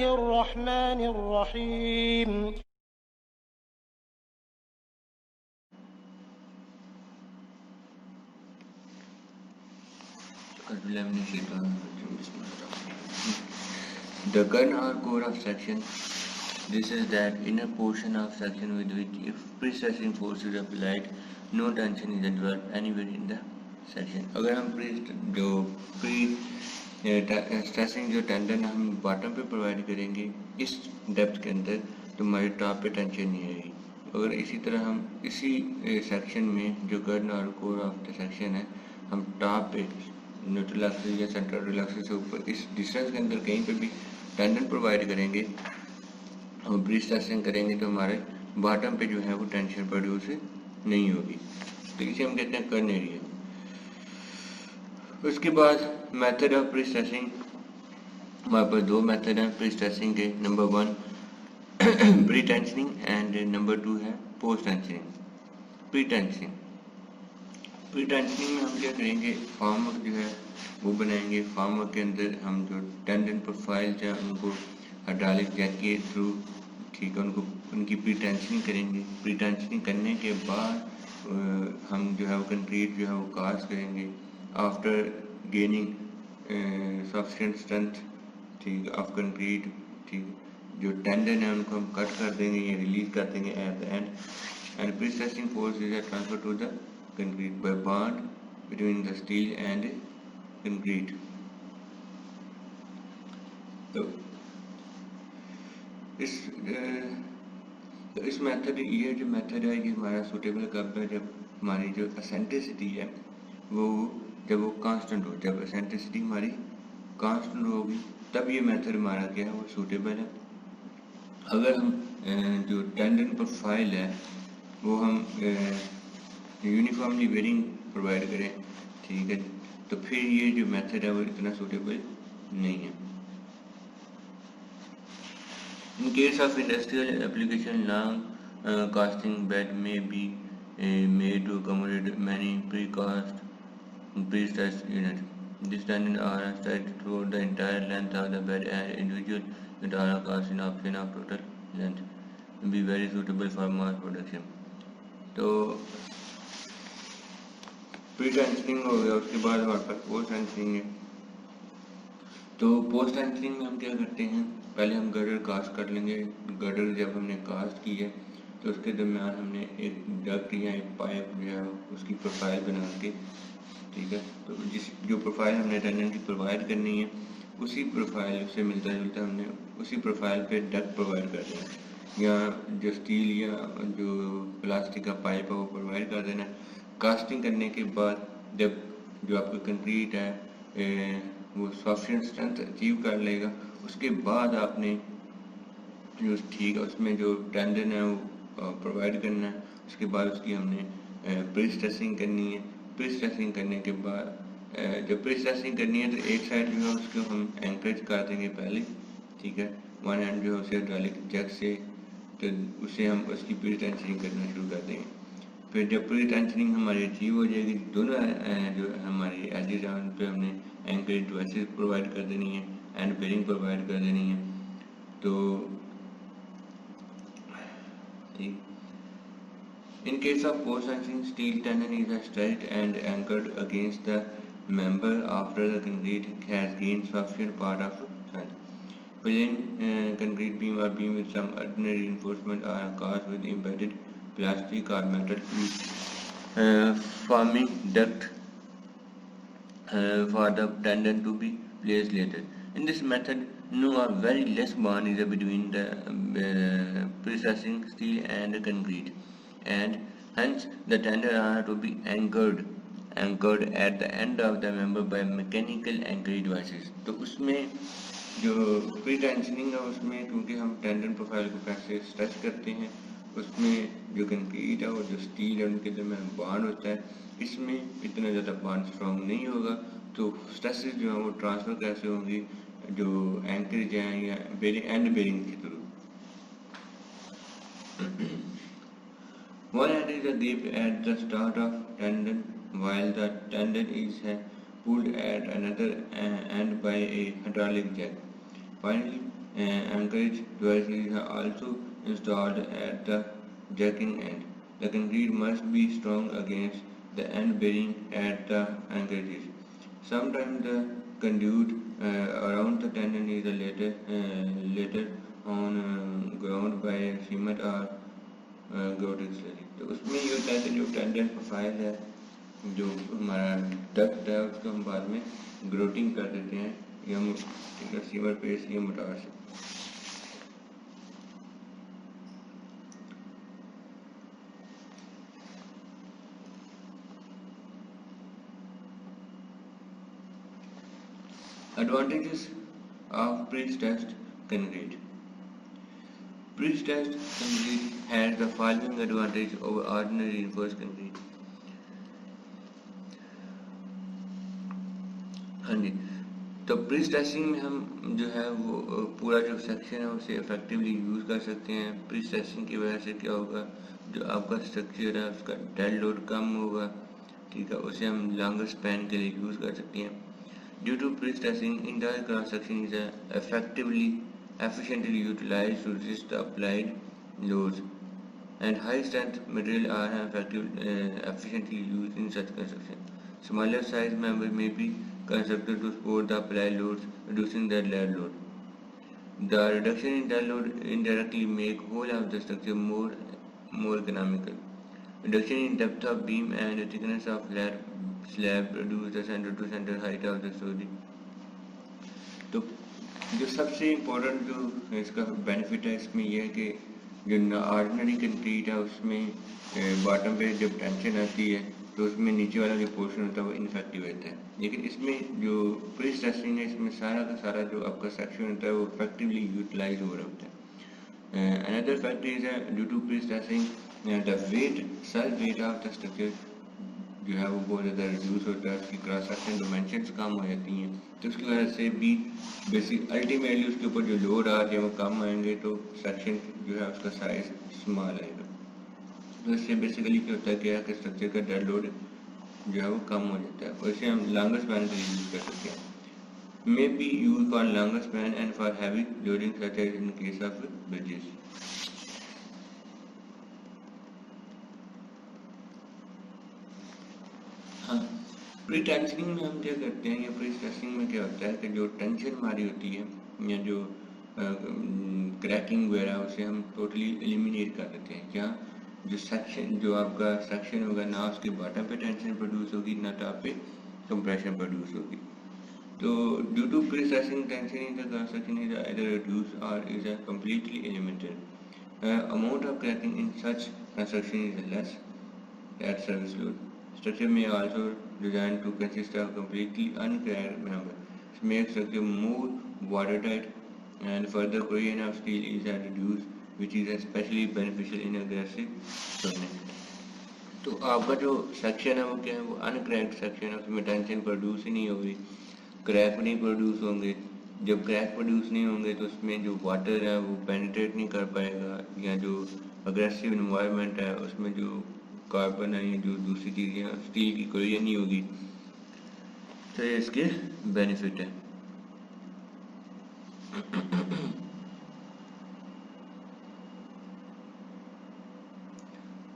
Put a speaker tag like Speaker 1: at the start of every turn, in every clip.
Speaker 1: बिस्मिल्लाहिर्रहमानिर्रहीम।
Speaker 2: The gun or core of section. This is that inner portion of section with which if pre-stressing force is applied, no tension is developed anywhere in the section. अगर हम stressing जो tendon हम bottom पे provide करेंगे इस depth के अंदर, तो हमारे टॉप पे टेंशन नहीं आएगी। अगर इसी तरह हम इसी सेक्शन में जो गन और कोर ऑफ द सेक्शन है, हम टॉप पे न्यूट्रल एक्सिस या सेंट्रल एक्सिस से ऊपर इस डिस्टेंस के अंदर कहीं पे भी टेंडन प्रोवाइड करेंगे और ब्रीज स्ट्रेसिंग करेंगे, तो हमारे बॉटम पे जो है वो टेंशन प्रोड्यूस नहीं होगी। तो इसे हम कहते हैं कर्न एरिया। उसके बाद मेथड ऑफ प्री स्ट्रेसिंग, हमारे पास दो मेथड हैं प्री स्ट्रेसिंग के। Number 1 pre tensioning and number 2 है पोस्ट टेंशनिंग। प्री टेंशनिंग में हम क्या करेंगे, फार्म वर्क जो है वो बनाएंगे। फार्म वर्क के अंदर हम जो टेंडन प्रोफाइल है उनको हाइड्रोलिक जैक के थ्रू, ठीक है, उनकी प्री टेंशनिंग करेंगे। प्री टेंशनिंग करने के बाद हम जो है वो कंक्रीट जो है वो कास्ट करेंगे आफ्टर गेनिंग सफिशिएंट स्ट्रेंथ, ठीक, ऑफ कंक्रीट। ठीक, जो टेंडन है उनको हम कट कर देंगे या रिलीज कर देंगे at the end, and pre stressing force is transfer to the concrete by bond between the steel and concrete. तो इस मेथड, ये जो मेथड है ये हमारा सूटेबल कब है, जब हमारी जो एसेंट्रिसिटी है वो जब वो कांस्टेंट हो। जब एसेंट्रिसिटी हमारी कांस्टेंट होगी तब ये मेथड हमारा क्या है वो सूटेबल है। अगर हम जो टेंडन प्रोफाइल है वो हम यूनिफॉर्मली वेरिंग प्रोवाइड करें, ठीक है, तो फिर ये जो मेथड है वो इतना सूटेबल नहीं है। In case of industrial application long casting bed में be made to accommodate many precast prestress unit. This tendon are stretched through the entire length of the bed and individual unit are cast in option of total length be very suitable for mass production. तो pretensioning हो गया, उसके बाद हमारे पास post tensioning है। तो post tensioning में हम क्या करते हैं, पहले हम गर्डर कास्ट कर लेंगे। गर्डर जब हमने कास्ट की है तो उसके दरमियान हमने एक डक्ट या एक पाइप जो है उसकी प्रोफाइल बना के, ठीक है, तो जो प्रोफाइल हमने टेंडन की प्रोवाइड करनी है उसी प्रोफाइल से मिलता जुलता हमने उसी प्रोफाइल पे डक्ट प्रोवाइड कर देना, या जो स्टील या जो प्लास्टिक का पाइप है वो प्रोवाइड कर देना। कास्टिंग करने के बाद जब जो आपका कंक्रीट है वो सफिशिएंट स्ट्रेंथ अचीव कर लेगा, उसके बाद आपने जो, ठीक है, उसमें जो टेंडन है वो प्रोवाइड करना है। उसके बाद उसकी हमने प्री स्ट्रेसिंग करनी है। प्री स्ट्रेसिंग करने के बाद जब प्री स्ट्रेसिंग करनी है तो एक साइड जो है उसको हम एंकरेज कर देंगे पहले, ठीक है, वन हैंड जो है उसे हाइड्रोलिक जैक से, तो उसे हम उसकी प्री टेंशनिंग करना शुरू कर देंगे। फिर जब प्री टेंशनिंग हमारी अचीव हो जाएगी, दोनों जो हमारी एजेस हैं उन पे हमने एंकरेज डिवाइसेस प्रोवाइड कर देनी है, एंड बेरिंग प्रोवाइड कर देनी है। तो ठीक, इन case of post tensioning steel tendon is stretched and anchored against the member after the concrete has gained sufficient part of strength. Plain concrete beam or beam with some ordinary reinforcement are cast with embedded plastic or metal forming duct for the tendon to be placed later. In this method, no or very less bond is between the processing steel and the concrete, and hence the tendon are to be anchored at the end of the member by mechanical anchoring devices. तो उसमें जो pre tensioning है उसमें क्योंकि हम tendon profile को कैसे stretch करते हैं, उसमें जो कंक्रीट है और जो स्टील है उनके दरमियान बॉन्ड होता है, इसमें इतना ज़्यादा बॉन्ड स्ट्रॉन्ग नहीं होगा, तो स्ट्रेसेस जो है वो ट्रांसफ़र कैसे होंगी, जो एंकरेज है या बेरिंग एंड बेरिंग के through. One end is a grip at the start of tendon, while the tendon is pulled at another end by a hydraulic jack. Finally, Anchorage devices are also installed at the jacking end. The concrete must be strong against the end bearing at the anchorages. Sometimes the conduit around the tendon is later on ground by cement or ग्रोटिक slurry. तो उसमें ये होता है कि जो tendon profile है, जो हमारा डक्ट है, उसको हम बाद में ग्रोटिंग कर देते हैं या सीवर पेस्ट या मोटार से। Advantages of pre-stressed concrete. Pre-stressed concrete has the following advantage over ordinary reinforced concrete. हाँ जी, तो प्री स्ट्रेसिंग में हम जो है वो पूरा जो सेक्शन है उसे इफेक्टिवली यूज़ कर सकते हैं। प्री स्ट्रेसिंग की वजह से क्या होगा, जो आपका स्ट्रक्चर है उसका डेड लोड कम होगा, ठीक है, उसे हम लॉन्गर स्पैन के लिए यूज़ कर सकते हैं। Due to pre stressing entire cross section is efficiently utilized to resist the applied loads, and high strength material are efficiently used in such construction. Smaller size members may be constructed to support the applied loads, reducing the dead load. The reduction in dead load indirectly make whole of the structure more economical. Reduction in depth of beam and the thickness of slab reduce the center to center height of the story. तो जो सबसे important जो इसका benefit है इसमें यह है कि जो ऑर्डिनरी कंक्रीट है उसमें बॉटम पे जब टेंशन आती है तो उसमें नीचे वाला जो पोर्शन होता है वो इनफेक्टिव रहता है, लेकिन इसमें जो प्री स्ट्रेसिंग है इसमें सारा का सारा जो आपका सेक्शन होता है वो इफेक्टिवली यूटिलाइज हो रहा होता है। Another factor is due to pre stressing the weight self weight of the structure जो है वो बहुत ज़्यादा रिड्यूस होता है, उसकी क्रॉस सेक्शन डायमेंशंस कम हो जाती हैं, तो उसकी वजह से भी बेसिक अल्टीमेटली उसके ऊपर जो लोड आ रहे हैं वो कम आएंगे, तो सेक्शन जो है उसका साइज स्मॉल आएगा। तो इससे बेसिकली क्या होता है कि स्ट्रक्चर का डेड लोड जो है वो कम हो जाता है, और इसे हम लॉन्गर स्पैन के लिए यूज़ कर सकते हैं। May be use for longer span and for heavy loading such as in case of bridges. हाँ, प्री टेंशनिंग में हम क्या करते हैं या प्री स्ट्रेसिंग में क्या होता है कि जो टेंशन हमारी होती है या जो क्रैकिंग वगैरह उसे हम टोटली एलिमिनेट कर देते हैं। क्या जो सेक्शन जो आपका सेक्शन होगा ना उसके बॉटम पे टेंशन प्रोड्यूस होगी ना टॉप पे कंप्रेशन प्रोड्यूस होगी। तो due to pre stressing tension in the construction is either reduce or is completely eliminated. Amount of cracking in such construction is less at service load. Structure may also designed to consist of completely uncracked member. This makes structure more watertight, and further corrosion of steel is reduced, which is especially beneficial in aggressive turning. तो आपका जो section है वो क्या है, वो अनक्रैक्ड section है, उसमें टेंशन प्रोड्यूस ही नहीं होगी, क्रैक नहीं प्रोड्यूस होंगे। जब क्रैक प्रोड्यूस नहीं होंगे तो उसमें जो वाटर है वो पेनिट्रेट नहीं कर पाएगा, या जो अग्रेसिव इन्वायरमेंट है उसमें जो कार्बन है या जो दूसरी चीज़ें स्टील की कोई नहीं होगी। तो ये इसके बेनिफिट है।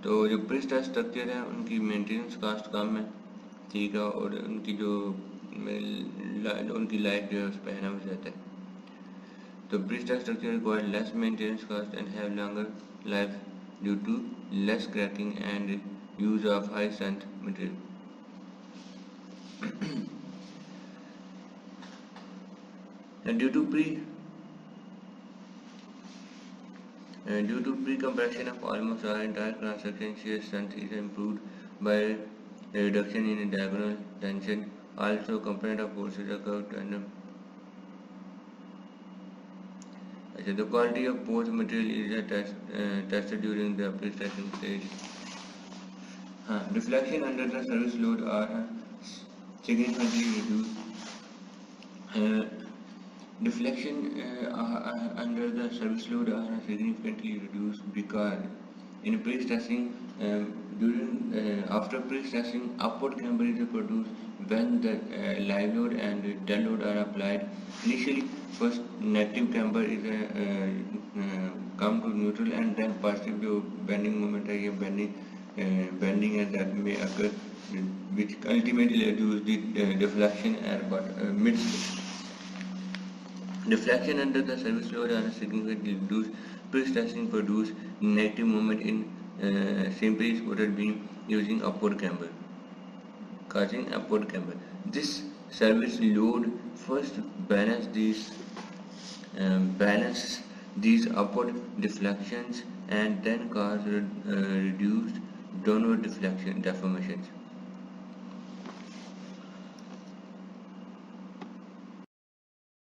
Speaker 2: तो जो प्री स्ट्रेस्ड स्ट्रक्चर है उनकी मेंटेनेंस कॉस्ट कम है, ठीक है, और उनकी जो उनकी लाइफ जो है उस पर है ज़्यादा है। तो pre stressed structure require less maintenance cost and have longer life due to less cracking and use of high strength material. And due to pre-compression of almost our entire cross section, shear strength is improved by a reduction in diagonal tension. Also, component of forces occur tandem. The quality of post material is tested during the pre-stretching stage. Deflection under the service load are significantly reduced. Deflection under the service load are significantly reduced because in pre-stressing, after pre-stressing, upward camber is produced when the live load and dead load are applied. Initially, first negative camber is come to neutral and then positive जो bending moment है, ये bending है that may occur which ultimately reduce the deflection at mid stage. Deflection under the service load are significantly reduced. Pre-stressing produce negative moment in simply supported beam using upward camber, causing upward camber. This service load first balance these upward deflections and then cause reduced downward deflection deformations.